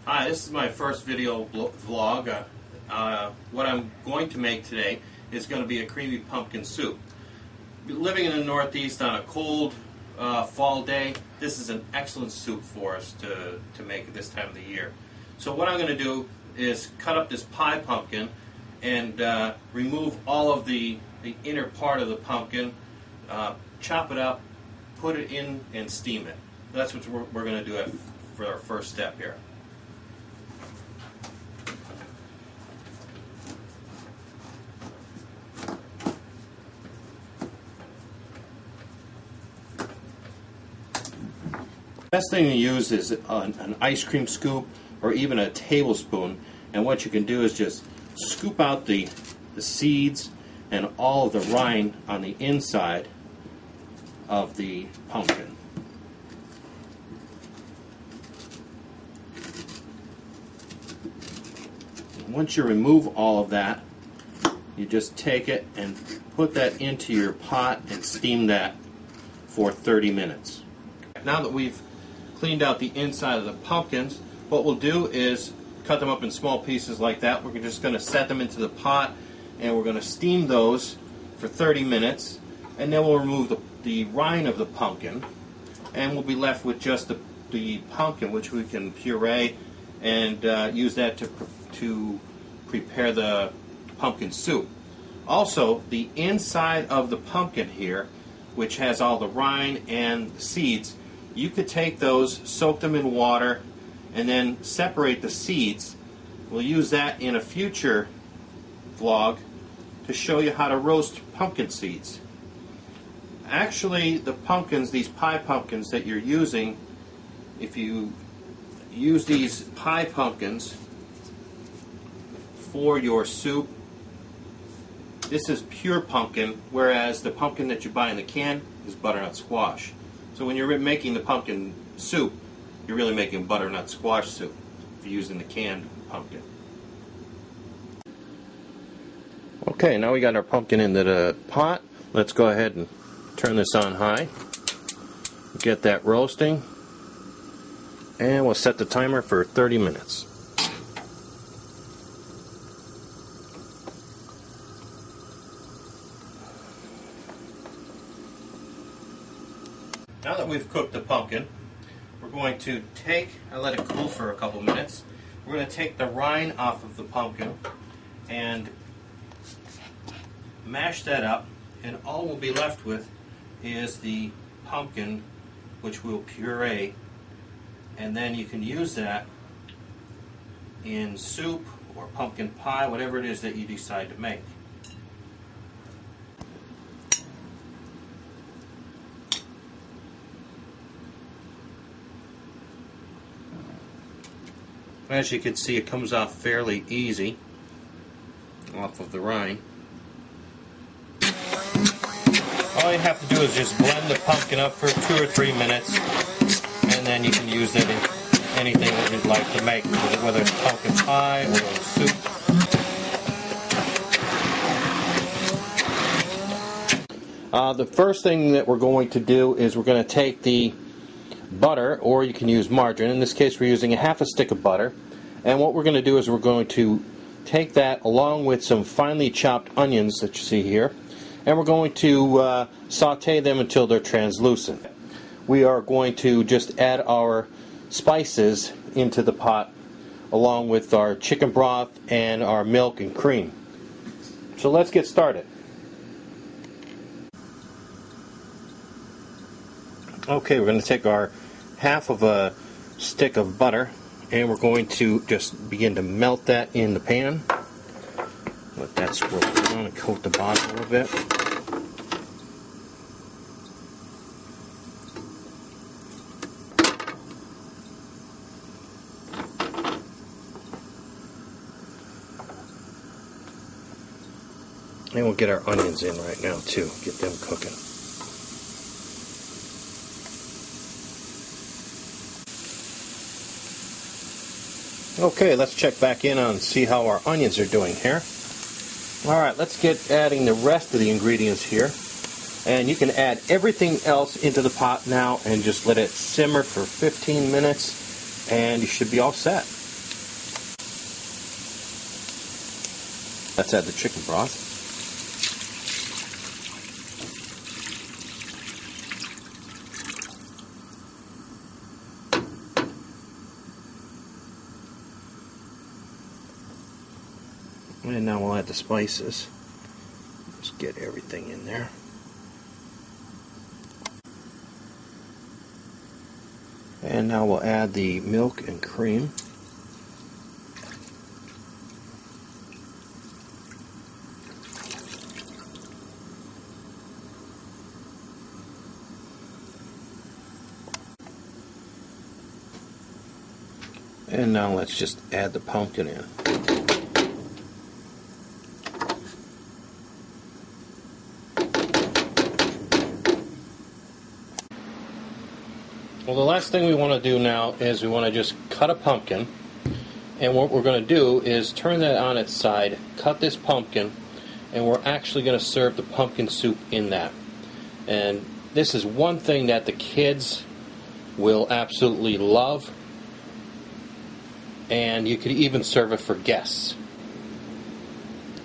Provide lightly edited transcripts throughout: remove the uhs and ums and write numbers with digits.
Hi, this is my first video vlog. What I'm going to make today is going to be a creamy pumpkin soup. Living in the Northeast on a cold fall day, this is an excellent soup for us to make at this time of the year. So what I'm going to do is cut up this pie pumpkin and remove all of the inner part of the pumpkin, chop it up, put it in and steam it. That's what we're going to do for our first step here. The best thing to use is an ice cream scoop or even a tablespoon, and what you can do is just scoop out the seeds and all of the rind on the inside of the pumpkin. Once you remove all of that, you just take it and put that into your pot and steam that for 30 minutes. Now that we've cleaned out the inside of the pumpkins, what we'll do is cut them up in small pieces like that. We're just going to set them into the pot and we're going to steam those for 30 minutes, and then we'll remove the rind of the pumpkin and we'll be left with just the pumpkin, which we can puree and use that to prepare the pumpkin soup. Also, the inside of the pumpkin here, which has all the rind and the seeds, you could take those, soak them in water, and then separate the seeds. We'll use that in a future vlog to show you how to roast pumpkin seeds. Actually, the pumpkins, these pie pumpkins that you're using, if you use these pie pumpkins for your soup, this is pure pumpkin, whereas the pumpkin that you buy in the can is butternut squash. So when you're making the pumpkin soup, you're really making butternut squash soup if you're using the canned pumpkin. Okay, now we got our pumpkin into the pot. Let's go ahead and turn this on high. Get that roasting. And we'll set the timer for 30 minutes. Now that we've cooked the pumpkin, we're going to let it cool for a couple minutes. We're going to take the rind off of the pumpkin and mash that up, and all we'll be left with is the pumpkin, which we'll puree, and then you can use that in soup or pumpkin pie, whatever it is that you decide to make. As you can see, it comes off fairly easy off of the rind. All you have to do is just blend the pumpkin up for 2 or 3 minutes, and then you can use it in anything that you'd like to make, whether it's pumpkin pie or soup. The first thing that we're going to do is we're going to take the butter, or you can use margarine. In this case, we're using a half a stick of butter, and what we're going to do is we're going to take that along with some finely chopped onions that you see here, and we're going to saute them until they're translucent. We are going to just add our spices into the pot along with our chicken broth and our milk and cream. So let's get started. Okay, we're going to take our half of a stick of butter and we're going to just begin to melt that in the pan. But that's where we're going to coat the bottom a little bit. And we'll get our onions in right now too, get them cooking. Okay, let's check back in on see how our onions are doing here. Alright, let's get adding the rest of the ingredients here. And you can add everything else into the pot now and just let it simmer for 15 minutes and you should be all set. Let's add the chicken broth. And now we'll add the spices. Just get everything in there. And now we'll add the milk and cream. And now let's just add the pumpkin in. Well, the last thing we want to do now is we want to just cut a pumpkin, and what we're going to do is turn that on its side, cut this pumpkin, and we're actually going to serve the pumpkin soup in that. And this is one thing that the kids will absolutely love, and you could even serve it for guests.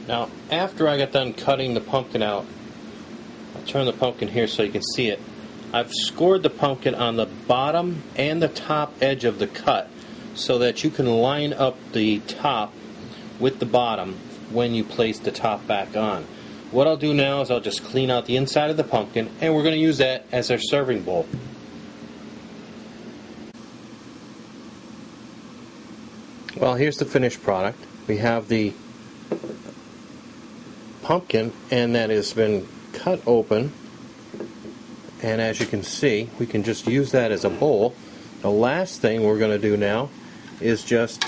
Now, after I got done cutting the pumpkin out, I'll turn the pumpkin here so you can see it. I've scored the pumpkin on the bottom and the top edge of the cut so that you can line up the top with the bottom when you place the top back on. What I'll do now is I'll just clean out the inside of the pumpkin, and we're going to use that as our serving bowl. Well, here's the finished product. We have the pumpkin, and that has been cut open. And as you can see, we can just use that as a bowl. The last thing we're going to do now is just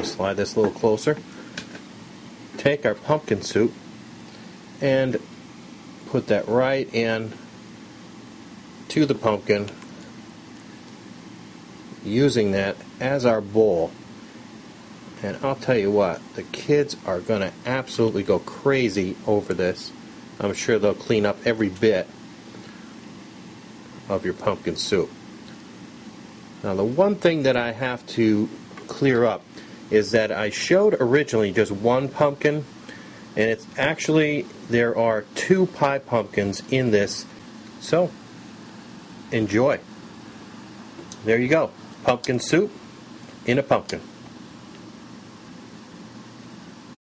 slide this a little closer. Take our pumpkin soup and put that right in to the pumpkin, using that as our bowl. And I'll tell you what, the kids are going to absolutely go crazy over this. I'm sure they'll clean up every bit of your pumpkin soup. Now, the one thing that I have to clear up is that I showed originally just one pumpkin, and it's actually, there are 2 pie pumpkins in this. So enjoy. There you go, pumpkin soup in a pumpkin.